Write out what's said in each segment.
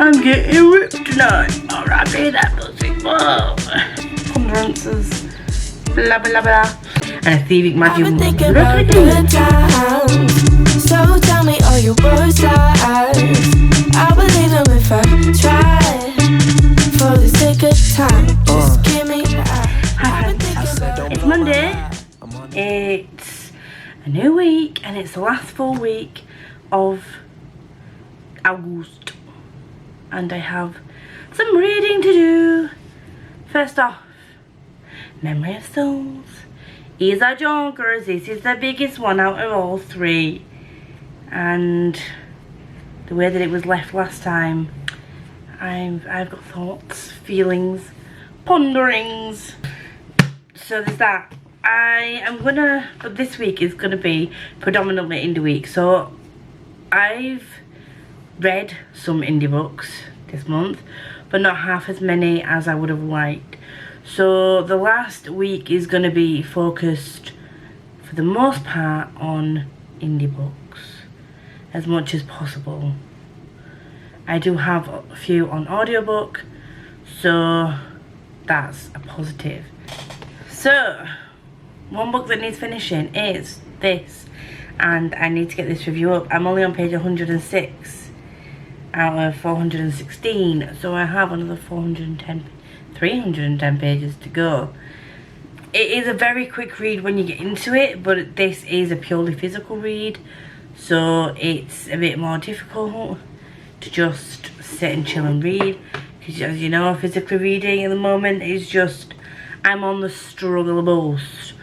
I'm getting ripped tonight. Alright, be that pussy. Whoa. Conferences. Blah blah blah. And a thieving magic. I've been thinking about good times. So tell me, are you boys lies? I believe them if I try. For the sake of time, just give me It's Monday. It's a new week, and it's the last full week of August. And I have some reading to do. First off, Memory of Souls. These are jonkers. This is the biggest one out of all three. And the way that it was left last time, I've got thoughts, feelings, ponderings. So there's that. But this week is gonna be predominantly indie week. So I've read some indie books this month, but not half as many as I would have liked. So the last week is going to be focused for the most part on indie books as much as possible. I do have a few on audiobook, so that's a positive. So one book that needs finishing is this, and I need to get this review up. I'm only on page 106 out of 416, so I have another 310 pages to go. It is a very quick read when you get into it, but this is a purely physical read, so it's a bit more difficult to just sit and chill and read, because as you know, physically reading at the moment is just, I'm on the struggle most.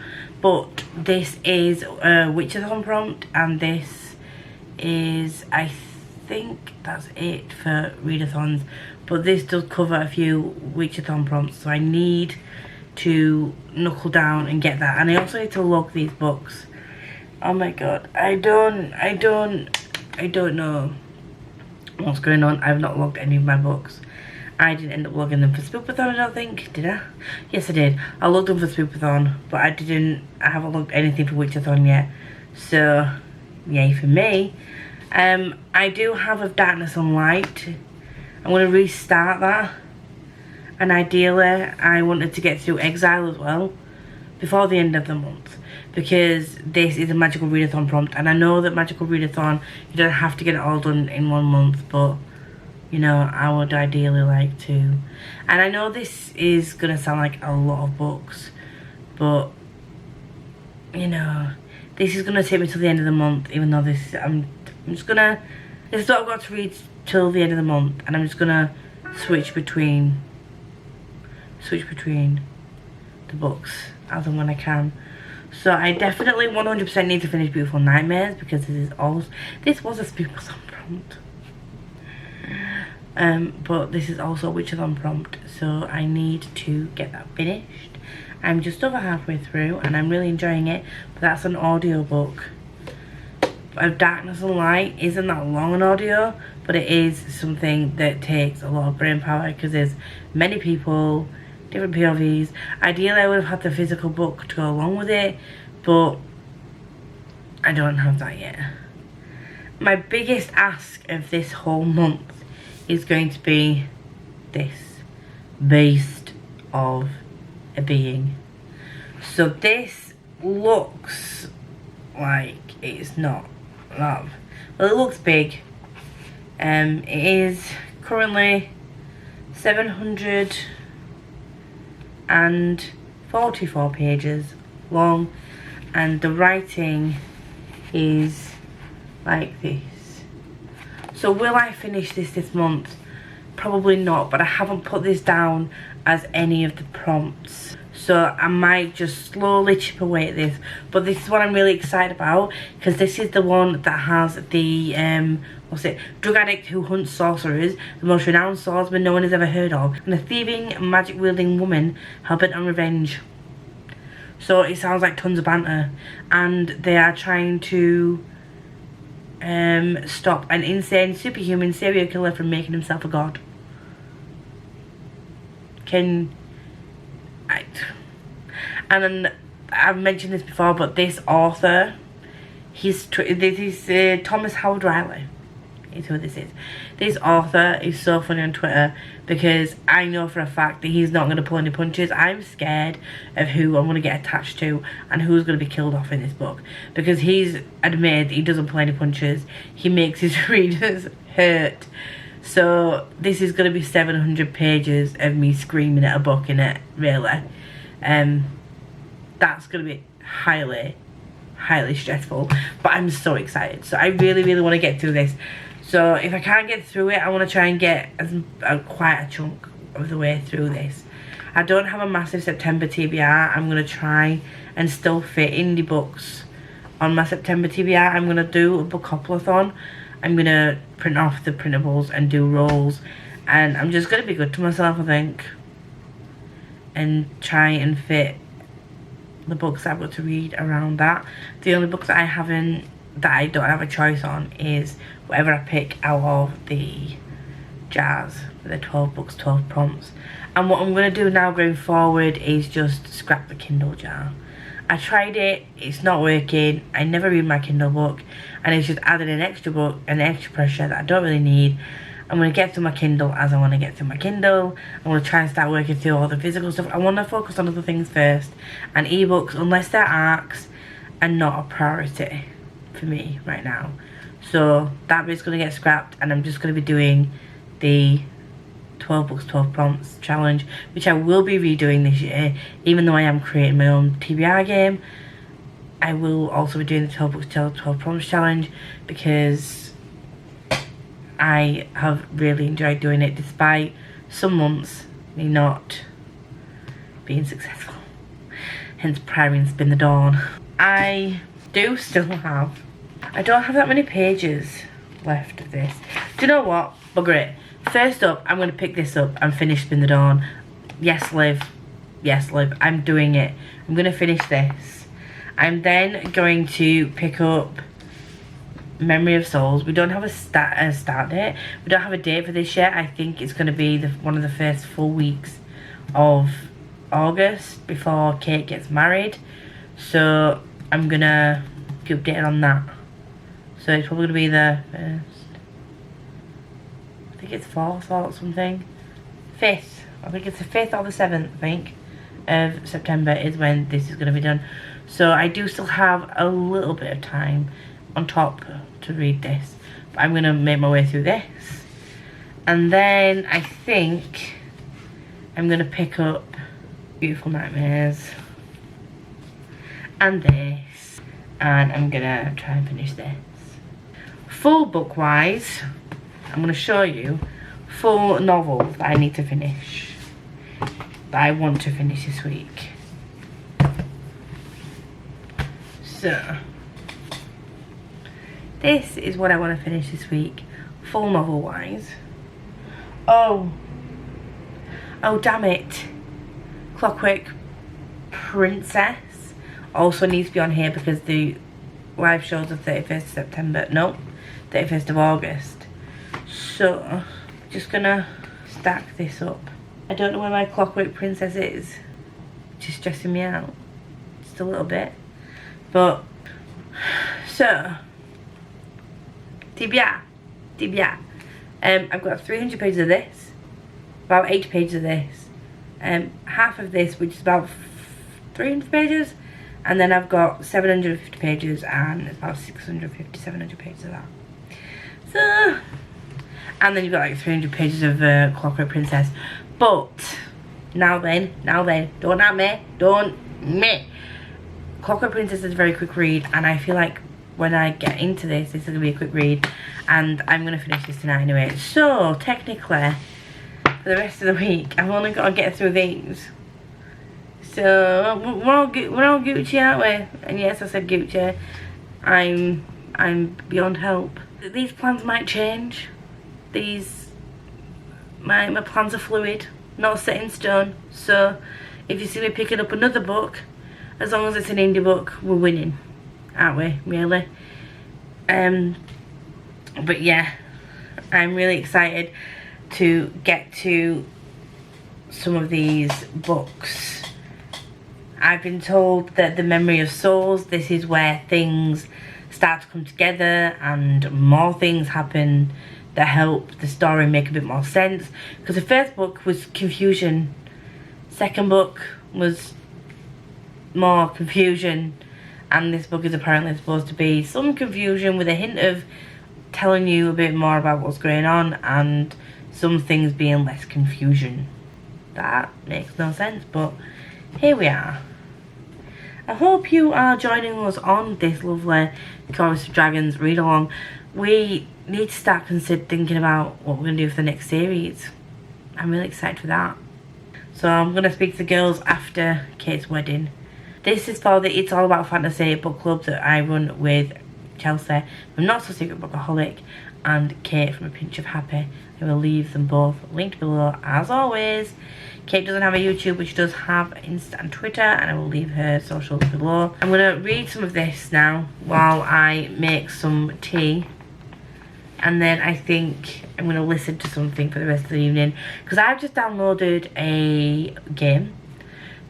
But this is a Witchathon prompt, and this is, I think that's it for readathons, but this does cover a few Witchathon prompts, so I need to knuckle down and get that. And I also need to log these books. Oh my god, I don't know what's going on. I've not logged any of my books. I didn't end up logging them for Spookathon, I don't think. Did I? Yes, I did. I logged them for Spookathon, but I haven't logged anything for Witchathon yet. So, yay for me. I do have Of Darkness and Light. I'm going to restart that. And ideally, I wanted to get through Exile as well before the end of the month, because this is a magical readathon prompt. And I know that magical readathon, you don't have to get it all done in 1 month, but you know, I would ideally like to. And I know this is going to sound like a lot of books, but you know, this is going to take me till the end of the month, even though this, this is what I've got to read till the end of the month, and I'm just going to switch between the books as and when I can. So I definitely 100% need to finish Beautiful Nightmares, because this was a Spookathon prompt. But this is also a Witchathon prompt, so I need to get that finished. I'm just over halfway through, and I'm really enjoying it, but that's an audiobook. Of Darkness and Light isn't that long an audio, but it is something that takes a lot of brain power, because there's many people, different POVs. Ideally, I would have had the physical book to go along with it, but I don't have that yet. My biggest ask of this whole month is going to be this, Beast of a Being. So this looks like it's not love. Well, it looks big. It is currently 744 pages long, and the writing is like this. So will I finish this month? Probably not, but I haven't put this down as any of the prompts, so I might just slowly chip away at this. But this is what I'm really excited about, because this is the one that has the drug addict who hunts sorcerers, the most renowned swordsman no one has ever heard of, and a thieving, magic wielding woman hell-bent on revenge. So it sounds like tons of banter, and they are trying to stop an insane superhuman serial killer from making himself a god. And then I've mentioned this before, but this author, this is Thomas Howard Riley is who this is. This author is so funny on Twitter because I know for a fact that he's not going to pull any punches. I'm scared of who I'm going to get attached to and who's going to be killed off in this book, because he's admitted he doesn't pull any punches. He makes his readers hurt. So this is going to be 700 pages of me screaming at a book in it, really. That's going to be highly stressful, but I'm so excited. So I really want to get through this. So if I can't get through it, I want to try and get quite a chunk of the way through this. I don't have a massive September TBR. I'm going to try and still fit indie books on my September TBR. I'm going to do a bookathon. I'm going to print off the printables and do rolls, and I'm just going to be good to myself, I think, and try and fit the books I've got to read around that. The only books that I don't have a choice on is whatever I pick out of the jars for the 12 books, 12 prompts. And what I'm going to do now going forward is just scrap the Kindle jar. I tried it, it's not working. I never read my Kindle book, and it's just adding an extra book and extra pressure that I don't really need. I'm going to get through my Kindle as I want to get through my Kindle. I'm going to try and start working through all the physical stuff. I want to focus on other things first, and ebooks, unless they're ARCs, are not a priority for me right now. So that bit's going to get scrapped, and I'm just going to be doing the 12 books, 12 prompts challenge, which I will be redoing this year. Even though I am creating my own TBR game, I will also be doing the 12 books, 12 prompts challenge, because I have really enjoyed doing it despite some months me not being successful. Hence Priory Spin the Dawn. I don't have that many pages left of this. Do you know what? Bugger it. First up, I'm going to pick this up and finish Spin the Dawn. Yes, Liv. Yes, Liv. I'm doing it. I'm going to finish this. I'm then going to pick up Memory of Souls. We don't have a start date. We don't have a date for this yet. I think it's going to be one of the first full weeks of August before Kate gets married. So I'm going to be updated on that. So it's probably going to be the first, I think it's 4th or something. 5th. I think it's the 5th or the 7th, I think, of September is when this is going to be done. So I do still have a little bit of time on top to read this. But I'm going to make my way through this. And then I think I'm going to pick up Beautiful Nightmares and this. And I'm going to try and finish this. Full book-wise, I'm going to show you 4 novels that I need to finish, that I want to finish this week. So, this is what I want to finish this week, full novel-wise. Oh, damn it. Clockwork Princess also needs to be on here because the live shows are 31st of September. No, 31st of August. So, just gonna stack this up. I don't know where my Clockwork Princess is, which is stressing me out just a little bit. But, so, TBR. I've got 300 pages of this, about 80 pages of this, half of this, which is about 300 pages, and then I've got 750 pages and about 650, 700 pages of that. So, and then you've got like 300 pages of Clockwork Princess. But now then, don't at me. Clockwork Princess is a very quick read, and I feel like when I get into this is gonna be a quick read, and I'm gonna finish this tonight anyway. So technically, for the rest of the week, I've only got to get through these. So we're all Gucci, aren't we? And yes, I said Gucci. I'm beyond help. These plans might change. My plans are fluid, not set in stone. So if you see me picking up another book, as long as it's an indie book, we're winning, aren't we? Really. But yeah, I'm really excited to get to some of these books. I've been told that the Memory of Souls, this is where things start to come together and more things happen that help the story make a bit more sense. Because the first book was confusion, second book was more confusion, and this book is apparently supposed to be some confusion with a hint of telling you a bit more about what's going on and some things being less confusion. That makes no sense, but here we are. I hope you are joining us on this lovely Chorus of Dragons read along. We need to start thinking about what we're going to do for the next series. I'm really excited for that. So I'm going to speak to the girls after Kate's wedding. This is for the It's All About Fantasy book club that I run with Chelsea from Not So Secret Bookaholic and Kate from A Pinch of Happy. I will leave them both linked below as always. Kate doesn't have a YouTube, but she does have Insta and Twitter, and I will leave her socials below. I'm going to read some of this now while I make some tea, and then I think I'm going to listen to something for the rest of the evening, because I've just downloaded a game.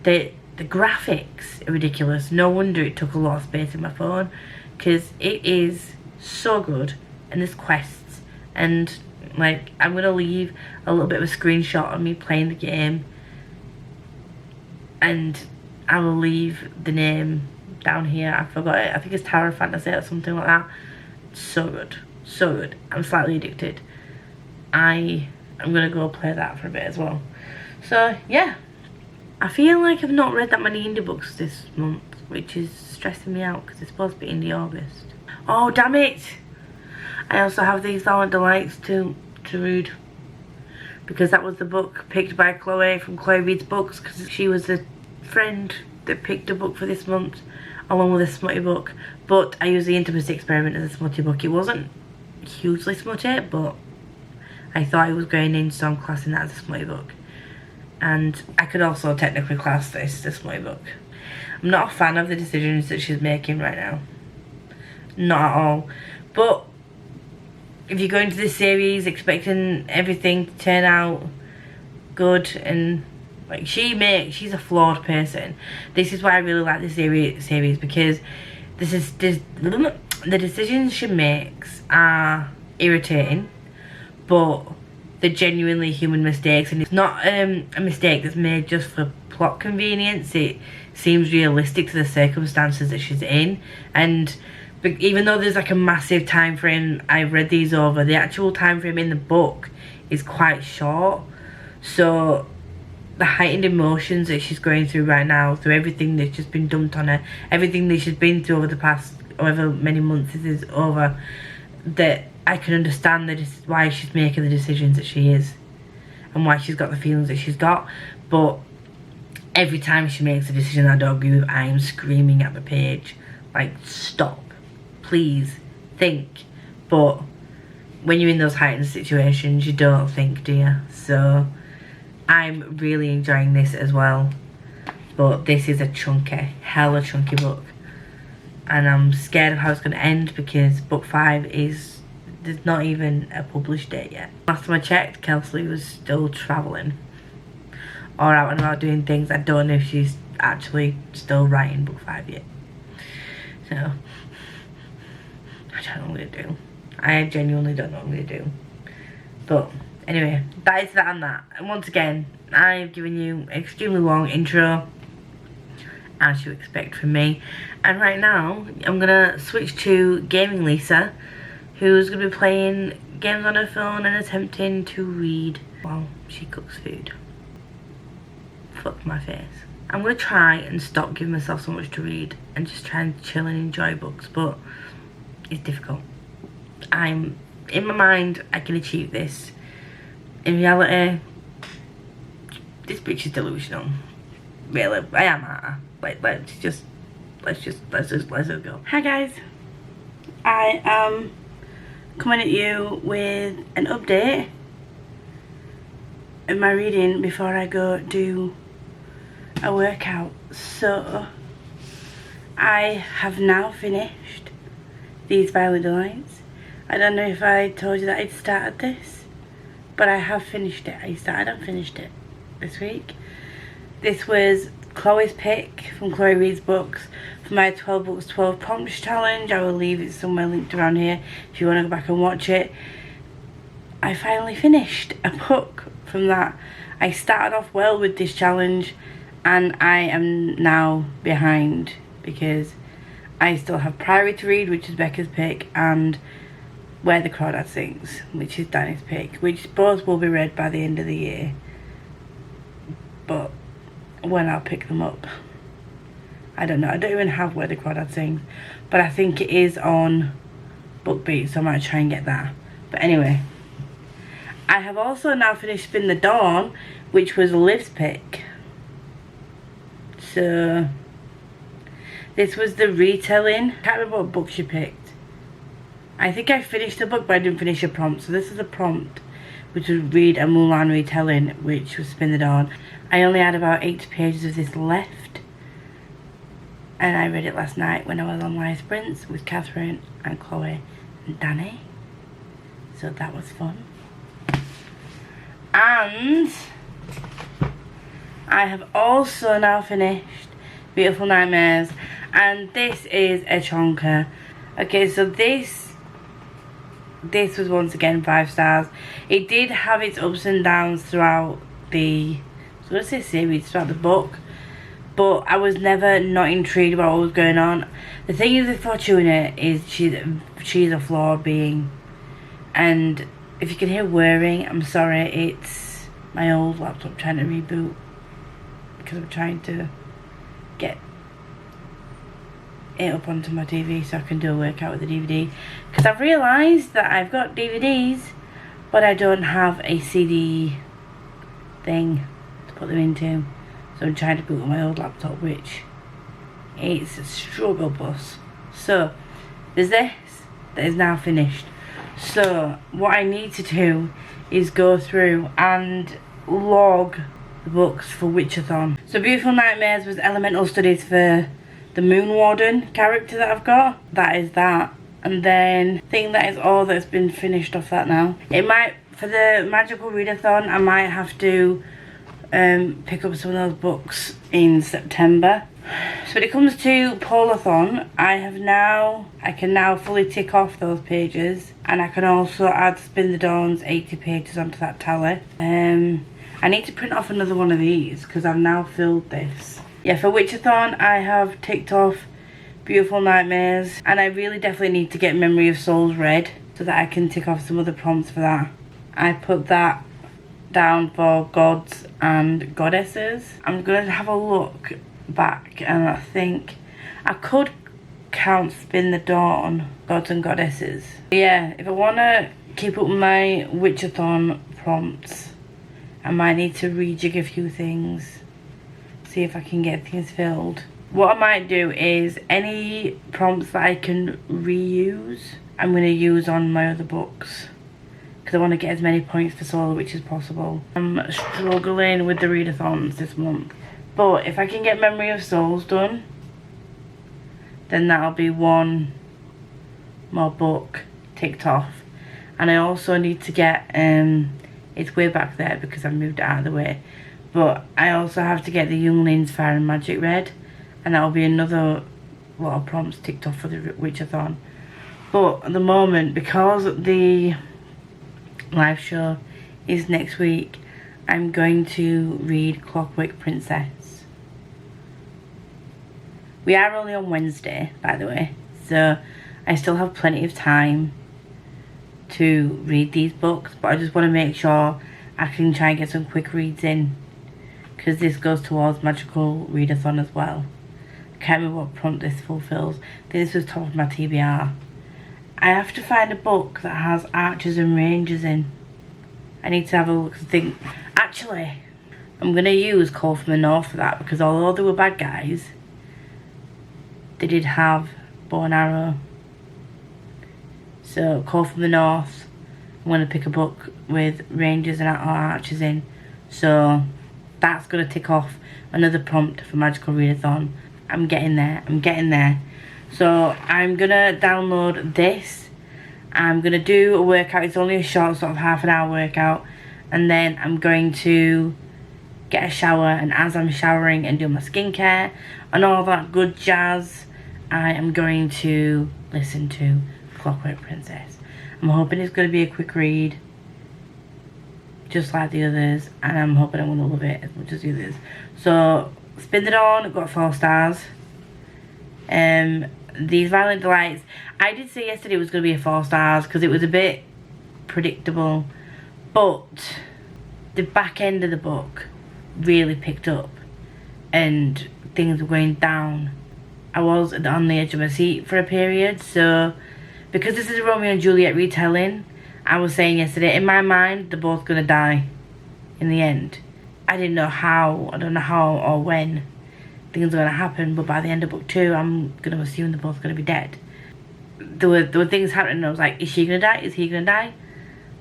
The graphics are ridiculous. No wonder it took a lot of space in my phone, because it is so good, and there's quests, and like, I'm going to leave a little bit of a screenshot of me playing the game, and I will leave the name down here. I forgot it. I think it's Tower of Fantasy or something like that. So good. So good. I'm slightly addicted. I'm going to go play that for a bit as well. So, yeah. I feel like I've not read that many indie books this month, which is stressing me out because it's supposed to be indie August. Oh, damn it! I also have These Silent Delights to read, because that was the book picked by Chloe from Chloe Reads Books, because she was the friend that picked a book for this month along with a smutty book. But I used the Intimacy Experiment as a smutty book. It wasn't hugely smutty, but I thought it was going in, so I'm classing that as a smutty book. And I could also technically class this as a smutty book. I'm not a fan of the decisions that she's making right now. Not at all. But if you go into this series expecting everything to turn out good, and like she's a flawed person. This is why I really like this series, because the decisions she makes are irritating, but they're genuinely human mistakes, and it's not a mistake that's made just for plot convenience. It seems realistic to the circumstances that she's in, and even though there's like a massive time frame I've read these over, the actual time frame in the book is quite short. So the heightened emotions that she's going through right now, through everything that's just been dumped on her, everything that she's been through over the past however many months it is over, that I can understand that is why she's making the decisions that she is, and why she's got the feelings that she's got. But every time she makes a decision I don't agree with, I am screaming at the page, like, stop. Please think. But when you're in those heightened situations, you don't think, do you? So I'm really enjoying this as well. But this is a chunky, hella chunky book, and I'm scared of how it's going to end, because book 5 there's not even a published date yet. Last time I checked, Kelsey was still travelling or out and about doing things. I don't know if she's actually still writing book 5 yet. So I don't know what I'm going to do. I genuinely don't know what I'm going to do. But anyway, that is that and that. And once again, I've given you an extremely long intro, as you expect from me. And right now, I'm going to switch to Gaming Lisa, who's going to be playing games on her phone and attempting to read while she cooks food. Fuck my face. I'm going to try and stop giving myself so much to read and just try and chill and enjoy books, but it's difficult. In my mind, I can achieve this. In reality, this bitch is delusional. Really, I am her. Like, let's just go. Hi guys, I am coming at you with an update of my reading before I go do a workout. So I have now finished These Silent Delights. I don't know if I told you that I'd started this, but I have finished it. I started and finished it this week. This was Chloe's pick from Chloe Reads Books for my 12 books 12 prompts challenge. I will leave it somewhere linked around here if you want to go back and watch it. I finally finished a book from that. I started off well with this challenge and I am now behind because I still have Priory to read, which is Becca's pick, and Where the Crawdad Sings, which is Danny's pick, which both will be read by the end of the year. But when I'll pick them up, I don't know. I don't even have Where the Crawdad Sings, but I think it is on BookBeat, so I might try and get that. But anyway, I have also now finished Spin the Dawn, which was Liv's pick. So this was the retelling. I can't remember what book she picked. I think I finished the book, but I didn't finish a prompt. So this is a prompt, which was read a Mulan retelling, which was Spin the Dawn. I only had about 8 pages of this left, and I read it last night when I was on live sprints with Catherine and Chloe and Danny. So that was fun. And I have also now finished Beautiful Nightmares, and this is a chonker. Okay, so this was once again 5 stars. It did have its ups and downs throughout the, so let's say series, throughout the book, but I was never not intrigued about what was going on. The thing is with Fortuna is she's a flawed being, and if you can hear whirring, I'm sorry, it's my old laptop trying to reboot because I'm trying to get it up onto my TV so I can do a workout with the DVD, because I've realised that I've got DVDs but I don't have a CD thing to put them into, so I'm trying to boot on my old laptop, which it's a struggle bus. So there's this that is now finished. So what I need to do is go through and log the books for Witchathon. So Beautiful Nightmares was Elemental Studies for the Moon Warden character that I've got. That is that. And then I think that is all that's been finished off that now. It might, for the Magical Readathon, I might have to pick up some of those books in September. So when it comes to Polathon, I can now fully tick off those pages, and I can also add Spin the Dawn's 80 pages onto that tally. I need to print off another one of these because I've now filled this. Yeah, for Witchathon I have ticked off Beautiful Nightmares, and I really definitely need to get Memory of Souls read so that I can tick off some other prompts for that. I put that down for Gods and Goddesses. I'm going to have a look back, and I think I could count Spin the Dawn, Gods and Goddesses. Yeah, if I want to keep up my Witchathon prompts, I might need to rejig a few things, see if I can get things filled. What I might do is any prompts that I can reuse, I'm going to use on my other books, because I want to get as many points for Solar Witch as possible. I'm struggling with the readathons this month, but if I can get Memory of Souls done, then that'll be one more book ticked off. And I also need to get, it's way back there because I've moved it out of the way, but I also have to get the Younglings Fire and Magic read, and that'll be another lot of prompts ticked off for the Witchathon. But at the moment, because the live show is next week, I'm going to read Clockwork Princess. We are only on Wednesday, by the way, so I still have plenty of time to read these books, but I just want to make sure I can try and get some quick reads in, because this goes towards Magical Readathon as well. I can't remember what prompt this fulfills. This was top of my TBR. I have to find a book that has archers and rangers in. I need to have a look and think. Actually, I'm going to use Call from the North for that, because although they were bad guys, they did have bow and arrow. So Call from the North, I'm going to pick a book with rangers and archers in. So that's going to tick off another prompt for Magical Readathon. I'm getting there. So I'm going to download this. I'm going to do a workout. It's only a short sort of half an hour workout. And then I'm going to get a shower. And as I'm showering and doing my skincare and all that good jazz, I am going to listen to Clockwork Princess. I'm hoping it's going to be a quick read, just like the others, and I'm hoping I'm going to love it as much as the others. So, Spin It On, got 4 stars. These Violent Delights, I did say yesterday it was going to be a 4 stars because it was a bit predictable, but the back end of the book really picked up and things were going down. I was on the edge of my seat for a period, so because this is a Romeo and Juliet retelling, I was saying yesterday, in my mind, they're both going to die in the end. I didn't know how, I don't know how or when things are going to happen, but by the end of book 2, I'm going to assume they're both going to be dead. There were things happening, and I was like, is she going to die? Is he going to die?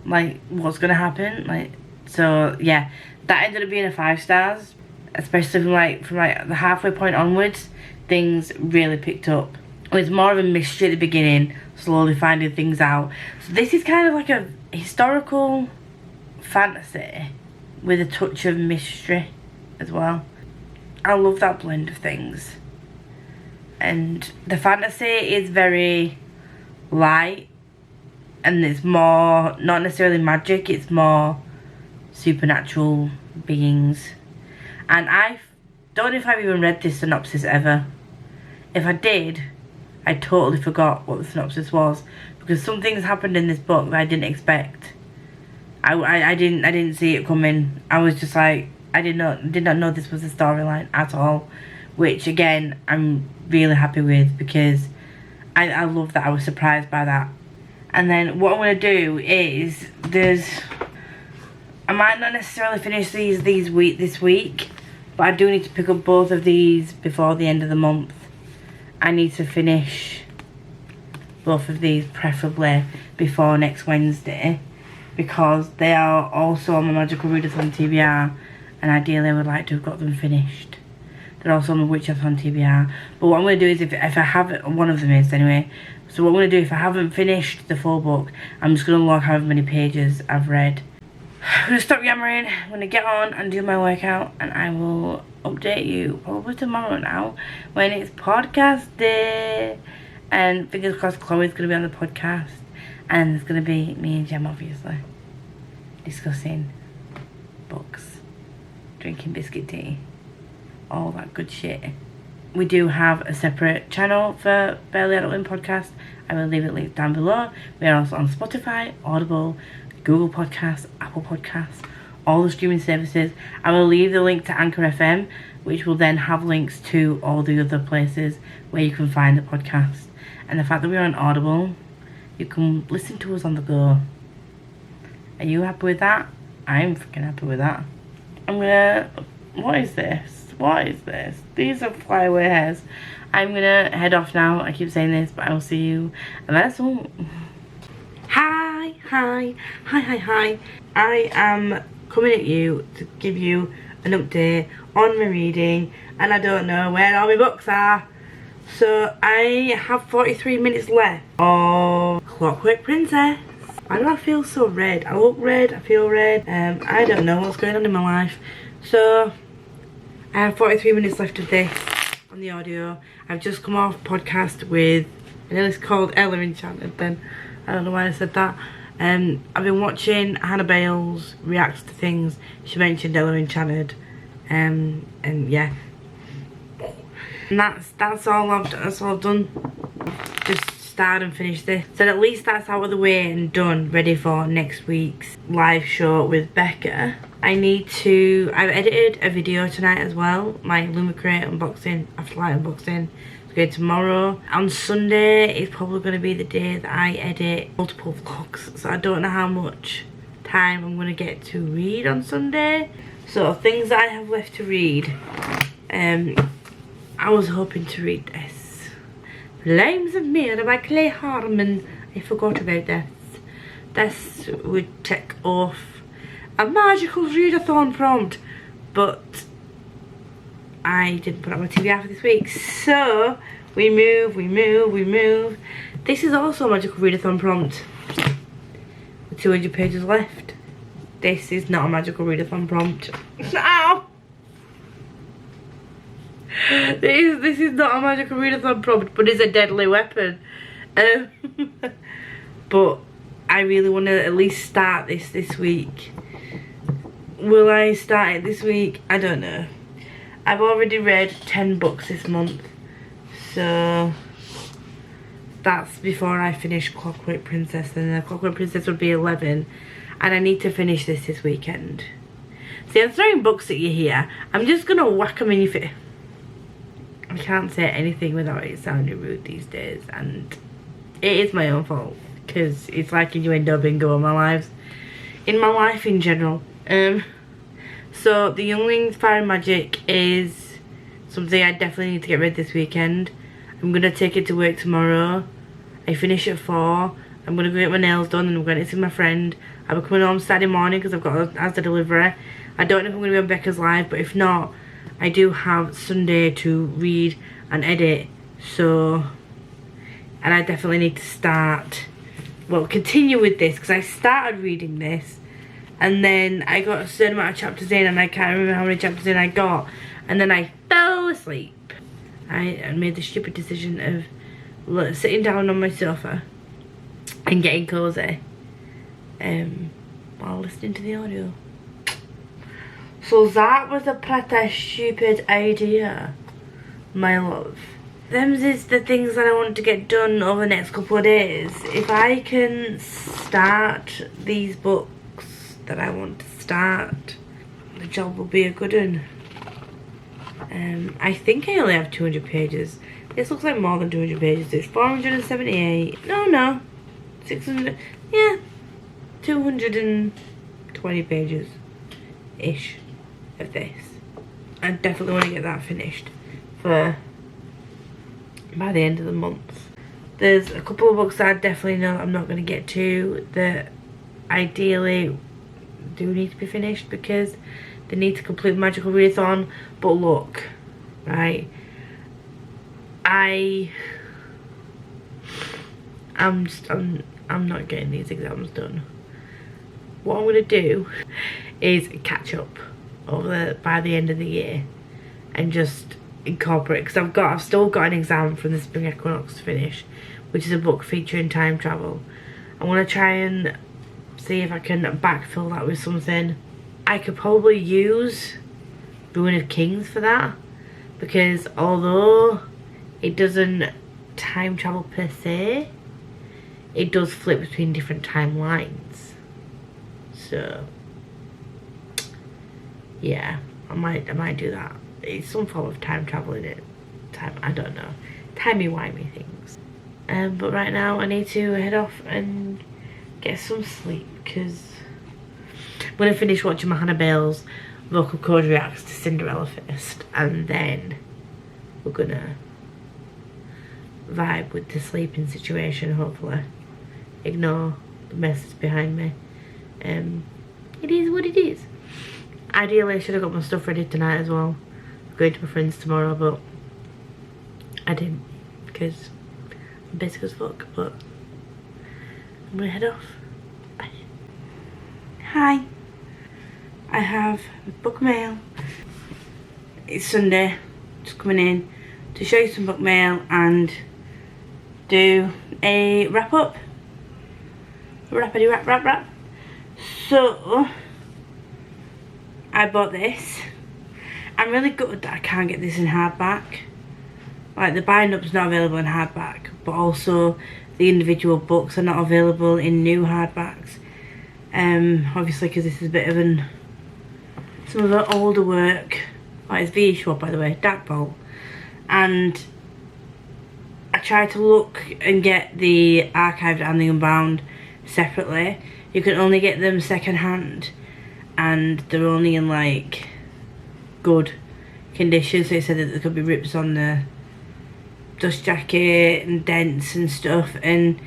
Like, what's going to happen? Like, so, yeah, that ended up being a 5 stars, especially from the halfway point onwards, things really picked up. It was more of a mystery at the beginning, slowly finding things out. So this is kind of like a historical fantasy with a touch of mystery as well. I love that blend of things. And the fantasy is very light, and it's more, not necessarily magic, it's more supernatural beings. And I don't know if I've even read this synopsis ever. If I did, I totally forgot what the synopsis was, because some things happened in this book that I didn't expect. I didn't see it coming. I was just like, I did not know this was a storyline at all, which again I'm really happy with, because I love that I was surprised by that. And then what I'm gonna do is I might not necessarily finish this week, but I do need to pick up both of these before the end of the month. I need to finish both of these preferably before next Wednesday, because they are also on my Magical Readathon TBR, and ideally I would like to have got them finished. They're also on my Witchathon TBR. But what I'm going to do is, if I have, one of them is anyway, so what I'm going to do, if I haven't finished the full book, I'm just going to log however many pages I've read. I'm going to stop yammering, I'm going to get on and do my workout, and I will update you probably tomorrow now when it's podcast day. And fingers crossed Chloe's going to be on the podcast, and it's going to be me and Jem obviously discussing books, drinking biscuit tea, all that good shit. We do have a separate channel for Barely Adulting Podcast. I will leave it linked down below. We are also on Spotify, Audible, Google Podcasts, Apple Podcasts, all the streaming services. I will leave the link to Anchor FM, which will then have links to all the other places where you can find the podcast. And the fact that we're on Audible, you can listen to us on the go. Are you happy with that? I'm freaking happy with that. What is this? What is this? These are flyaway hairs. I'm gonna head off now. I keep saying this, but I will see you. And that's all. Hi. I am coming at you to give you an update on my reading, and I don't know where all my books are. So I have 43 minutes left of Clockwork Princess. Why do I feel so red? I look red, I feel red. I don't know what's going on in my life. So I have 43 minutes left of this on the audio. I've just come off podcast with, I know it's called Ella Enchanted then. I don't know why I said that. I've been watching Hannah Bales reacts to things. She mentioned Ella Enchanted. And yeah. And that's all I've done. Just start and finish this. So at least that's out of the way and done, ready for next week's live show with Becca. I've edited a video tonight as well, my Lumicrate unboxing, Afterlight unboxing. It's going tomorrow. On Sunday is probably going to be the day that I edit multiple vlogs, so I don't know how much time I'm going to get to read on Sunday. So things that I have left to read, I was hoping to read this. Flames of Mirror by Clay Harmon. I forgot about this. This would tick off a magical readathon prompt, but I didn't put up my TBR for this week. So we move. This is also a magical readathon prompt with 200 pages left. This is not a magical readathon prompt. Ow! This is not a magical readathon prompt, but it's a deadly weapon. But I really want to at least start this week. Will I start it this week? I don't know. I've already read 10 books this month, so that's before I finish Clockwork Princess, and the Clockwork Princess would be 11, and I need to finish this weekend. See, I'm throwing books at you here. I'm just gonna whack them in your face. I can't say anything without it sounding rude these days, and it is my own fault, because it's like innuendo bingo in my life in general. So the Younglings Fire and Magic is something I definitely need to get read this weekend. I'm gonna take it to work tomorrow. I finish at 4. I'm gonna go get my nails done, and I'm going to see my friend. I'll be coming home Saturday morning because I've got as a delivery. I don't know if I'm gonna be on Becca's Live, but if not, I do have Sunday to read and edit. So, and I definitely need to start, well, continue with this, because I started reading this, and then I got a certain amount of chapters in, and I can't remember how many chapters in I got, and then I fell asleep. I made the stupid decision of sitting down on my sofa and getting cozy while listening to the audio. So that was a pretty stupid idea, my love. Them's is the things that I want to get done over the next couple of days. If I can start these books that I want to start, the job will be a good one. I think I only have 200 pages. This looks like more than 200 pages. It's 478. No. 600. Yeah. 220 pages-ish of this. I definitely want to get that finished by the end of the month. There's a couple of books that I definitely know I'm not going to get to that ideally do need to be finished because they need to complete Magical Readathon. But look, right, I'm not getting these exams done. What I'm going to do is catch up by the end of the year and just incorporate, because I've still got an exam from the Spring Equinox to finish, which is a book featuring time travel. I want to try and see if I can backfill that with something. I could probably use Ruin of Kings for that, because although it doesn't time travel per se, it does flip between different timelines. So yeah, I might do that. It's some form of time travel in it. I don't know. Timey-wimey things. But right now I need to head off and get some sleep, because I'm going to finish watching my Hannah Bale's vocal cord reacts to Cinderella first, and then we're going to vibe with the sleeping situation, hopefully. Ignore the messes behind me. It is what it is. Ideally I should have got my stuff ready tonight as well. I'm going to my friend's tomorrow, but I didn't, because I'm basic as fuck. But I'm gonna head off. Bye. Hi. I have book mail. It's Sunday. Just coming in to show you some book mail and do a wrap up. Rappity wrap. So I bought this. I'm really gutted that I can't get this in hardback. Like, the bind-up's not available in hardback, but also the individual books are not available in new hardbacks. Obviously because this is a bit of some of the older work. Like, it's VE Schwab, by the way, Dark Bolt. And I tried to look and get the archived and the unbound separately. You can only get them second hand, and they're only in like good condition. So it said that there could be rips on the dust jacket and dents and stuff, and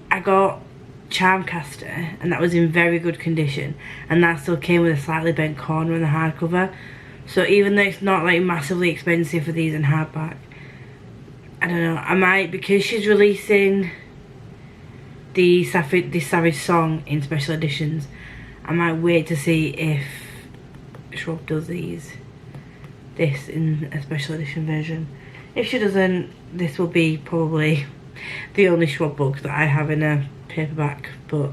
I got Charmcaster and that was in very good condition, and that still came with a slightly bent corner on the hardcover. So even though it's not like massively expensive for these in hardback, I don't know, I might, because she's releasing the Savage Song in special editions, I might wait to see if Scribd does these this in a special edition version. If she doesn't, this will be probably the only Scribd book that I have in a paperback, but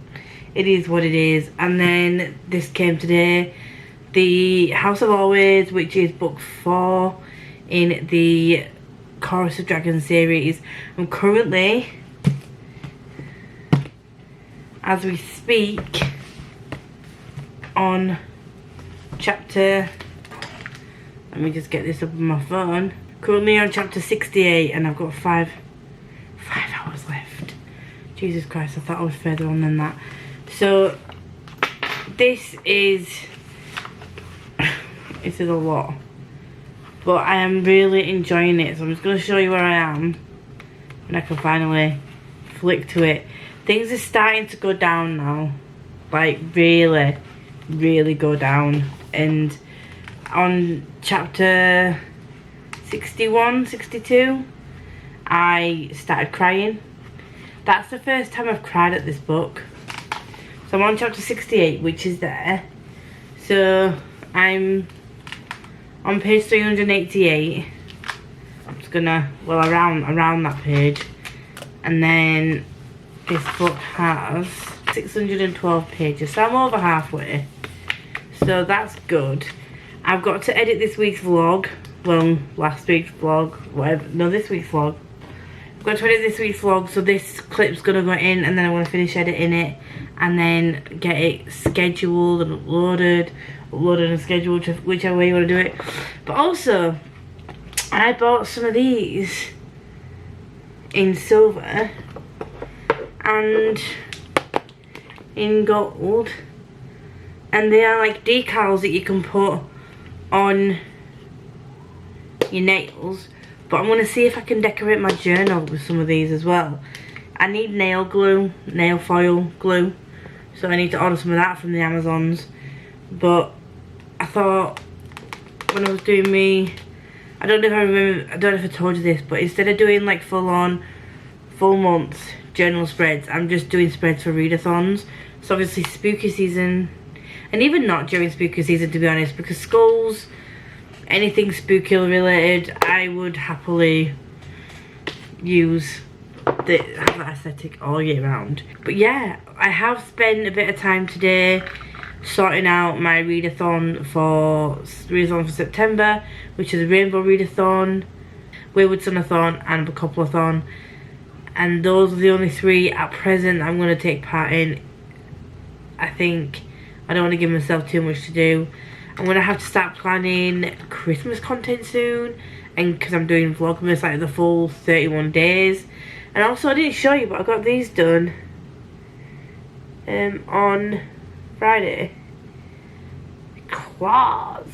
it is what it is. And then this came today, the House of Always, which is book 4 in the Chorus of Dragons series. I'm currently, as we speak, on chapter, let me just get this up on my phone, currently on chapter 68, and I've got five hours left. Jesus Christ, I thought I was further on than that. So this is a lot, but I am really enjoying it. So I'm just going to show you where I am and I can finally flick to it. Things are starting to go down now, like really go down. And on chapter 61, 62, I started crying. That's the first time I've cried at this book. So I'm on chapter 68, which is there. So I'm on page 388. I'm just gonna, well, around that page. And then this book has 612 pages, so I'm over halfway. So that's good. I've got to edit this week's vlog. Well, last week's vlog, whatever. No, this week's vlog. I've got to edit this week's vlog, so this clip's gonna go in, and then I want to finish editing it, and then get it scheduled and uploaded and scheduled, whichever way you want to do it. But also, I bought some of these in silver and in gold, and they are like decals that you can put on your nails. But I'm going to see if I can decorate my journal with some of these as well. I need nail glue, nail foil glue, so I need to order some of that from the Amazons. But I thought, when I was doing I don't know if I remember, I don't know if I told you this, but instead of doing like full month journal spreads, I'm just doing spreads for readathons. So obviously spooky season, and even not during spooky season, to be honest, because schools, anything spooky related, I would happily use have that aesthetic all year round. But yeah, I have spent a bit of time today sorting out my readathon for September, which is a Rainbow Readathon, Wayward Sunathon and Bookouplathon, and those are the only 3 at present I'm going to take part in. I think I don't want to give myself too much to do. I'm going to have to start planning Christmas content soon, and because I'm doing Vlogmas like the full 31 days. And also, I didn't show you, but I got these done on Friday. Claws.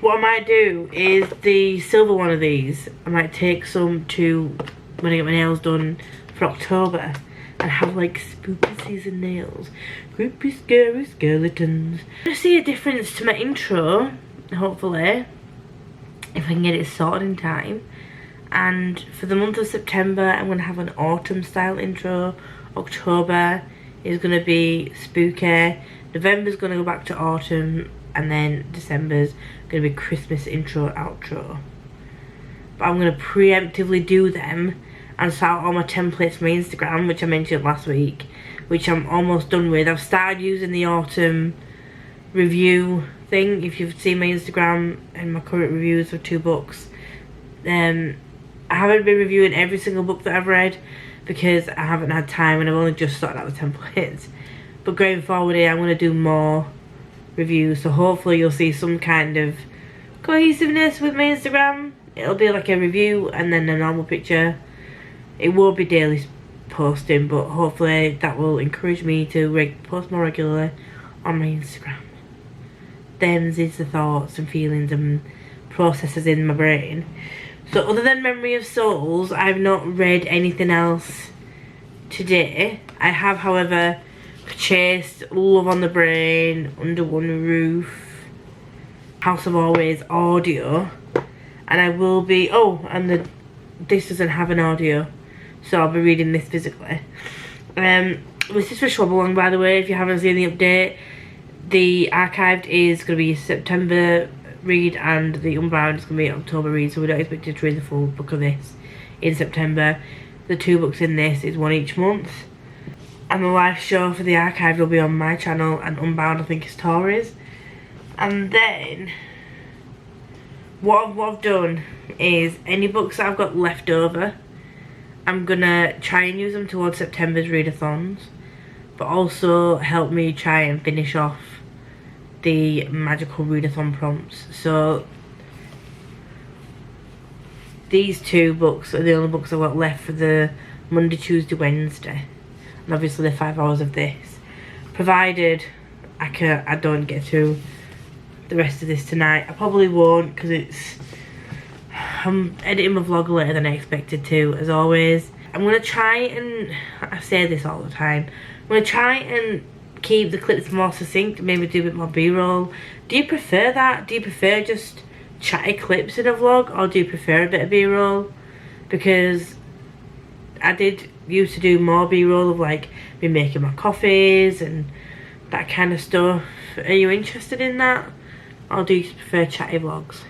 What I might do is the silver one of these, I might take some to when I get my nails done for October and have like spooky season nails. Creepy scary skeletons. I see a difference to my intro, hopefully, if I can get it sorted in time. And for the month of September, I'm going to have an autumn style intro. October is going to be spooky. November's going to go back to autumn. And then December's going to be Christmas intro, outro. But I'm going to preemptively do them and start all my templates for my Instagram, which I mentioned last week, which I'm almost done with. I've started using the autumn review thing. If you've seen my Instagram and my current reviews for 2 books, I haven't been reviewing every single book that I've read because I haven't had time and I've only just sorted out the templates. But going forward here, I'm going to do more reviews, so hopefully you'll see some kind of cohesiveness with my Instagram. It'll be like a review and then a normal picture. It won't be daily posting, but hopefully that will encourage me to post more regularly on my Instagram. Them's is the thoughts and feelings and processes in my brain. So other than Memory of Souls, I've not read anything else today. I have, however, purchased Love on the Brain, Under One Roof, House of Always audio, and I will be, this doesn't have an audio, so I'll be reading this physically. This is for Readalongs, by the way, if you haven't seen the update. The archived is going to be September read and the Unbound is going to be an October read, so we don't expect you to read the full book of this in September. The 2 books in this is one each month. And the live show for the archive will be on my channel, and Unbound I think is Tori's. And then what I've done is any books that I've got left over, I'm gonna try and use them towards September's readathons, but also help me try and finish off the magical readathon prompts. So these 2 books are the only books I've got left for the Monday, Tuesday, Wednesday, and obviously the 5 hours of this, provided I don't get through the rest of this tonight. I probably won't, because I'm editing my vlog later than I expected to, as always. I'm gonna try and, I say this all the time, I'm gonna try and keep the clips more succinct, maybe do a bit more b-roll. Do you prefer that? Do you prefer just chatty clips in a vlog, or do you prefer a bit of b-roll? Because I did used to do more b-roll of like me making my coffees and that kind of stuff. Are you interested in that, or do you prefer chatty vlogs?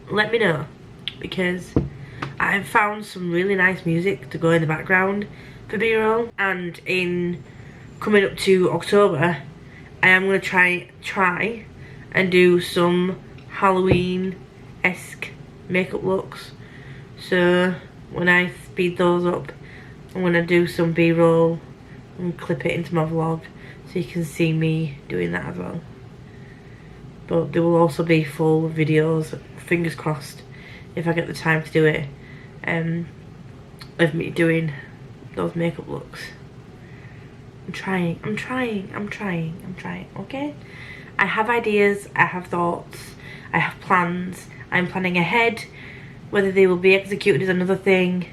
Let me know, because I've found some really nice music to go in the background for b-roll. And in coming up to October, I am going to try and do some Halloween-esque makeup looks. So when I speed those up, I'm going to do some b-roll and clip it into my vlog so you can see me doing that as well. But there will also be full videos, fingers crossed, if I get the time to do it, of me doing those makeup looks. I'm trying, okay? I have ideas, I have thoughts, I have plans, I'm planning ahead. Whether they will be executed is another thing.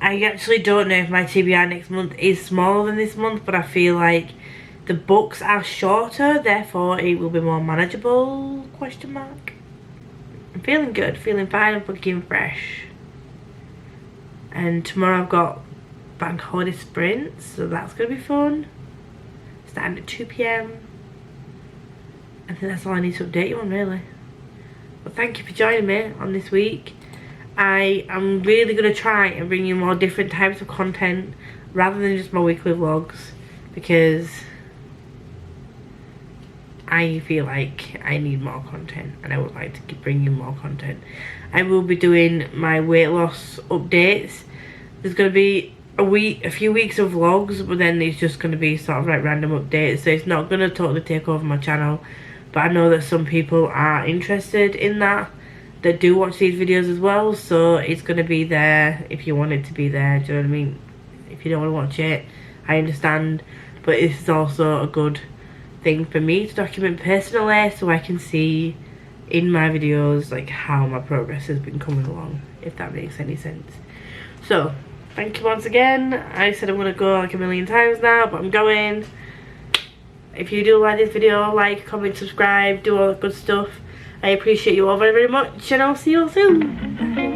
I actually don't know if my TBR next month is smaller than this month, but I feel like the books are shorter, therefore it will be more manageable, question mark. I'm feeling good, feeling fine, I'm looking fresh. And tomorrow I've got bank holiday sprints, so that's going to be fun. Starting at 2 PM. I think that's all I need to update you on, really. But thank you for joining me on this week. I am really going to try and bring you more different types of content rather than just my weekly vlogs, because I feel like I need more content and I would like to keep bringing more content. I will be doing my weight loss updates. There's going to be a few weeks of vlogs, but then it's just going to be sort of like random updates, so it's not going to totally take over my channel. But I know that some people are interested in that do watch these videos as well, so it's going to be there if you want it to be there. Do you know what I mean? If you don't want to watch it, I understand, but this is also a good thing for me to document personally, so I can see in my videos like how my progress has been coming along, if that makes any sense. So thank you once again. I said I'm going to go like a million times now, but I'm going. If you do like this video, like, comment, subscribe, do all that good stuff. I appreciate you all very, very much, and I'll see you all soon. Bye.